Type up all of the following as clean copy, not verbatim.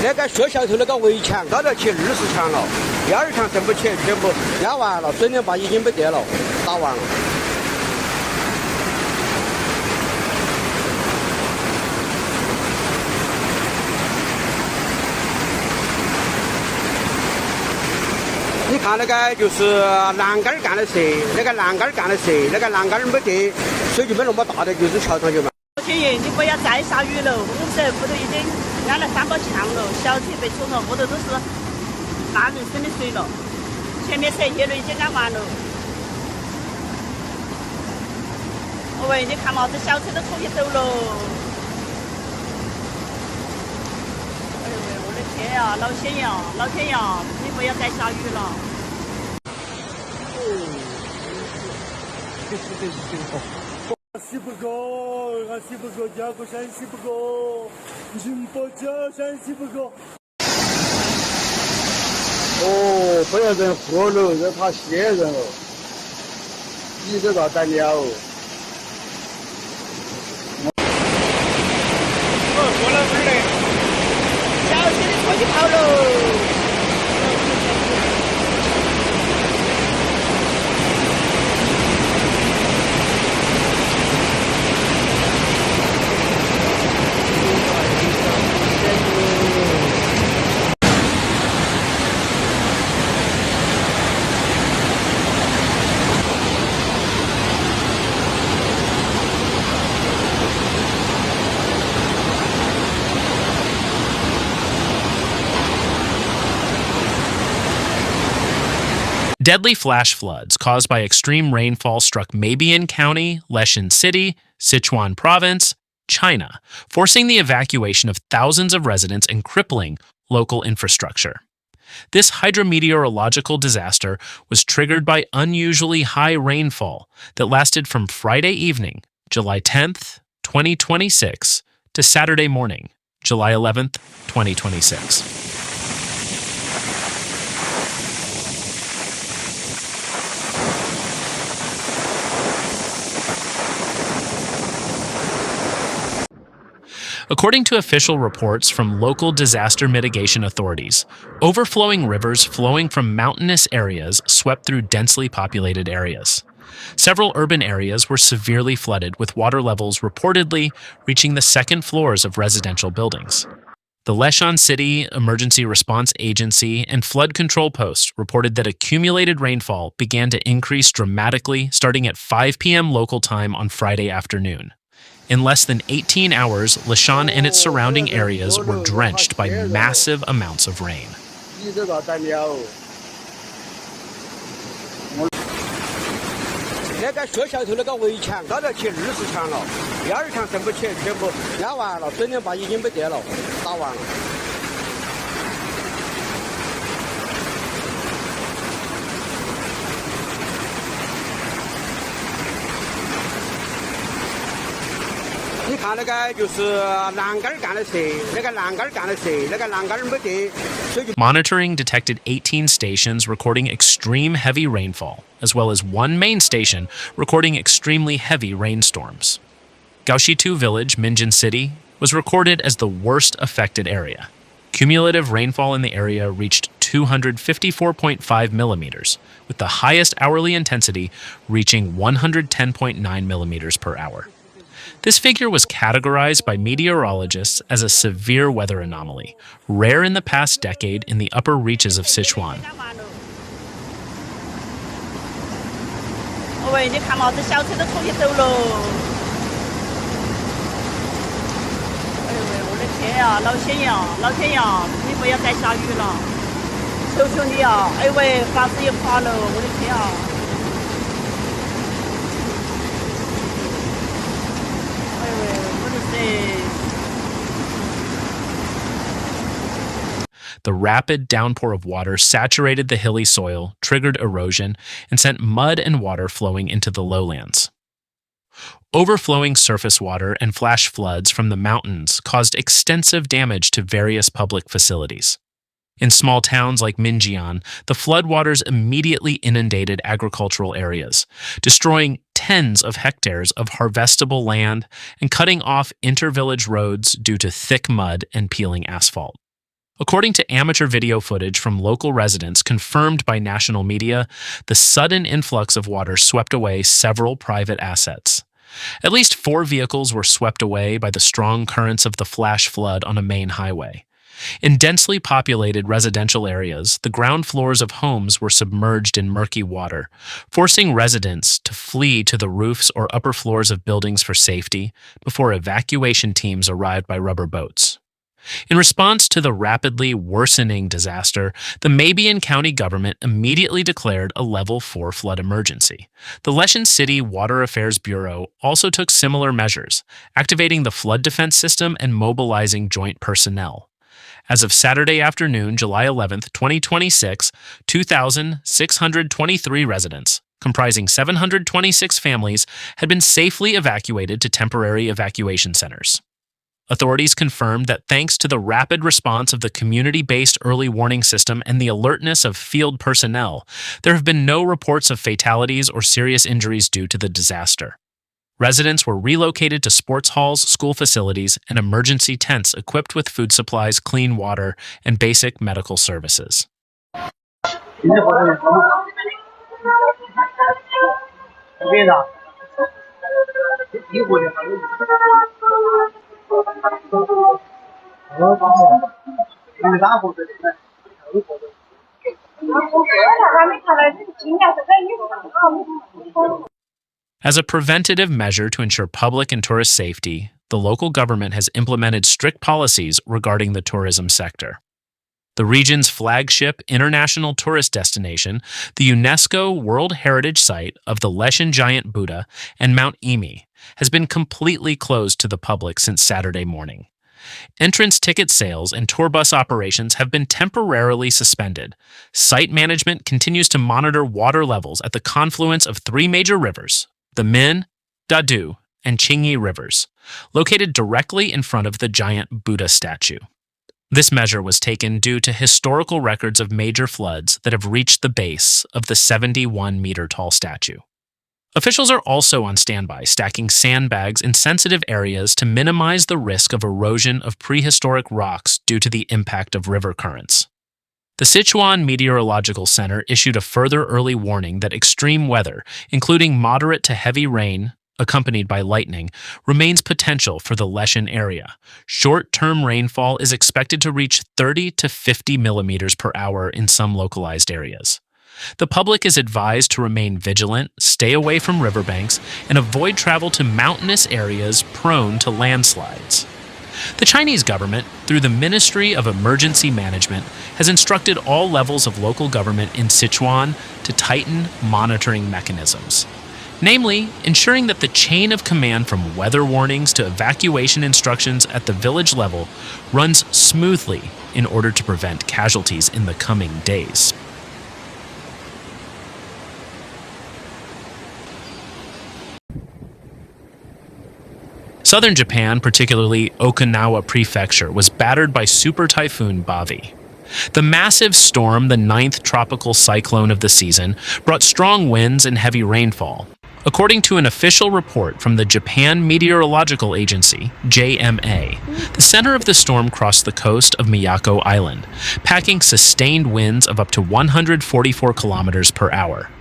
那个学校头那个围墙到了起20墙了，第二墙升不起，全部压完了，水帘坝已经没得了，打完了。你看那个就是栏杆干的折，那个栏杆干的折，那个栏杆没得，水就没那么大的，就是桥上去嘛。天爷，你不要再下雨了，我们这屋头已经压了3包墙了，小区被冲了，屋头都是大人升的水了，前面车叶路已经安完了。喂，你看嘛，这小车都冲起走了。哎呦喂，我的天呀，老天爷，老天爷，你不要再下雨了。西不高，俺西不高，家国山西不高，宁波家山西不高。哦，不要人喝了，这怕血人哦。你这咋得了？过了门嘞，小区的车就跑了。Deadly flash floods caused by extreme rainfall struck Mabian County, Leshan City, Sichuan Province, China, forcing the evacuation of thousands of residents and crippling local infrastructure. This hydrometeorological disaster was triggered by unusually high rainfall that lasted from Friday evening, July 10th, 2026, to Saturday morning, July 11th, 2026. According to official reports from local disaster mitigation authorities, overflowing rivers flowing from mountainous areas swept through densely populated areas. Several urban areas were severely flooded, with water levels reportedly reaching the second floors of residential buildings. The Leshan City Emergency Response Agency and Flood Control Post reported that accumulated rainfall began to increase dramatically starting at 5 p.m. local time on Friday afternoon. In less than 18 hours, Leshan and its surrounding areas were drenched by massive amounts of rain. 那个学校头那个围墙到了起20墙了，第二墙升不起，全部压完了，水帘坝已经没得了，打完了。你看那个就是栏杆干的折，那个栏杆干的折，那个栏杆没得。Monitoring detected 18 stations recording extreme heavy rainfall, as well as one main station recording extremely heavy rainstorms. Gaoshitu Village, Minjin City, was recorded as the worst affected area. Cumulative rainfall in the area reached 254.5 millimeters, with the highest hourly intensity reaching 110.9 millimeters per hour. This figure was categorized by meteorologists as a severe weather anomaly, rare in the past decade in the upper reaches of Sichuan. 喂，你看嘛，这小车都冲起走了。哎呦喂，我的天呀，老天爷，老天爷，你不要再下雨了，求求你啊！哎喂，房子也垮了，我的天啊！ The rapid downpour of water saturated the hilly soil, triggered erosion, and sent mud and water flowing into the lowlands. Overflowing surface water and flash floods from the mountains caused extensive damage to various public facilities. In small towns like Minjian, the floodwaters immediately inundated agricultural areas, destroying tens of hectares of harvestable land and cutting off inter-village roads due to thick mud and peeling asphalt. According to amateur video footage from local residents confirmed by national media, the sudden influx of water swept away several private assets. At least 4 vehicles were swept away by the strong currents of the flash flood on a main highway. In densely populated residential areas, the ground floors of homes were submerged in murky water, forcing residents to flee to the roofs or upper floors of buildings for safety before evacuation teams arrived by rubber boats. In response to the rapidly worsening disaster, the Mabian County government immediately declared a Level 4 flood emergency. The Leshan City Water Affairs Bureau also took similar measures, activating the flood defense system and mobilizing joint personnel. As of Saturday afternoon, July 11, 2026, 2,623 residents, comprising 726 families, had been safely evacuated to temporary evacuation centers. Authorities confirmed that thanks to the rapid response of the community-based early warning system and the alertness of field personnel, there have been no reports of fatalities or serious injuries due to the disaster. Residents were relocated to sports halls, school facilities, and emergency tents equipped with food supplies, clean water, and basic medical services. As a preventative measure to ensure public and tourist safety, the local government has implemented strict policies regarding the tourism sector. The region's flagship international tourist destination, the UNESCO World Heritage Site of the Leshan Giant Buddha and Mount Emi, has been completely closed to the public since Saturday morning. Entrance ticket sales and tour bus operations have been temporarily suspended. Site management continues to monitor water levels at the confluence of 3 major rivers, the Min, Dadu, and Qingyi rivers, located directly in front of the giant Buddha statue. This measure was taken due to historical records of major floods that have reached the base of the 71-meter-tall statue. Officials are also on standby, stacking sandbags in sensitive areas to minimize the risk of erosion of prehistoric rocks due to the impact of river currents. The Sichuan Meteorological Center issued a further early warning that extreme weather, including moderate to heavy rain, accompanied by lightning, remains potential for the Leshan area. Short-term rainfall is expected to reach 30 to 50 millimeters per hour in some localized areas. The public is advised to remain vigilant, stay away from riverbanks, and avoid travel to mountainous areas prone to landslides. The Chinese government, through the Ministry of Emergency Management, has instructed all levels of local government in Sichuan to tighten monitoring mechanisms, namely ensuring that the chain of command from weather warnings to evacuation instructions at the village level runs smoothly in order to prevent casualties in the coming days. Southern Japan, particularly Okinawa Prefecture, was battered by Super Typhoon Bavi. The massive storm, the 9th tropical cyclone of the season, brought strong winds and heavy rainfall. According to an official report from the Japan Meteorological Agency, JMA, the center of the storm crossed the coast of Miyako Island, packing sustained winds of up to 144 kilometers per hour.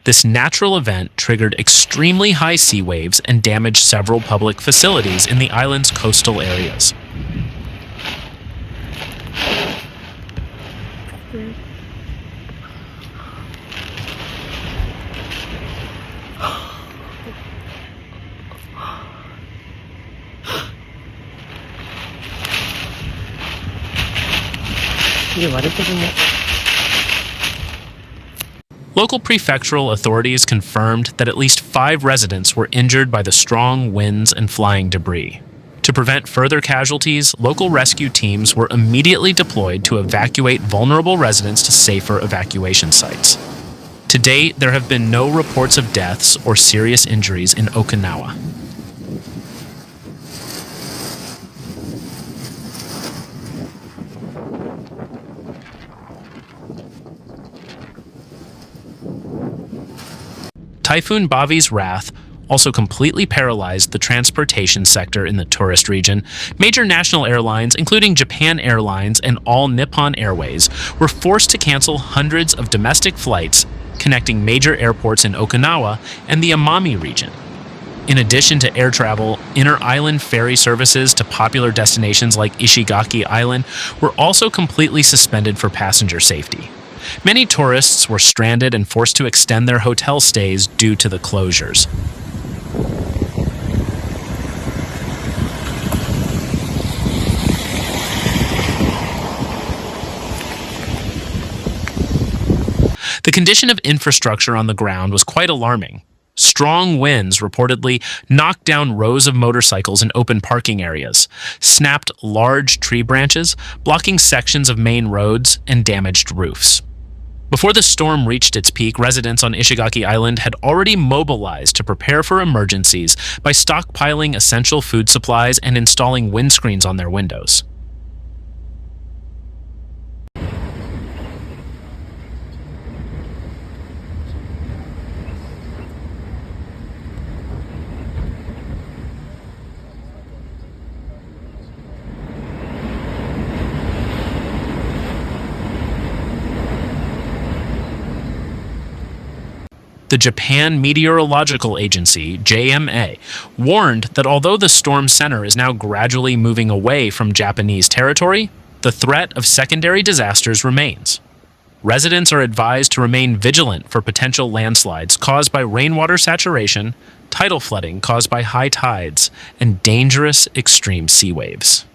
This natural event triggered extremely high sea waves and damaged several public facilities in the island's coastal areas. Local prefectural authorities confirmed that at least 5 residents were injured by the strong winds and flying debris. To prevent further casualties, local rescue teams were immediately deployed to evacuate vulnerable residents to safer evacuation sites. To date, there have been no reports of deaths or serious injuries in Okinawa. Typhoon Bavi's wrath also completely paralyzed the transportation sector in the tourist region. Major national airlines, including Japan Airlines and All Nippon Airways, were forced to cancel hundreds of domestic flights connecting major airports in Okinawa and the Amami region. In addition to air travel, inter-island ferry services to popular destinations like Ishigaki Island were also completely suspended for passenger safety. Many tourists were stranded and forced to extend their hotel stays due to the closures. The condition of infrastructure on the ground was quite alarming. Strong winds reportedly knocked down rows of motorcycles in open parking areas, snapped large tree branches, blocking sections of main roads, and damaged roofs. Before the storm reached its peak, residents on Ishigaki Island had already mobilized to prepare for emergencies by stockpiling essential food supplies and installing windscreens on their windows. The Japan Meteorological Agency, JMA, warned that although the storm center is now gradually moving away from Japanese territory, the threat of secondary disasters remains. Residents are advised to remain vigilant for potential landslides caused by rainwater saturation, tidal flooding caused by high tides, and dangerous extreme sea waves.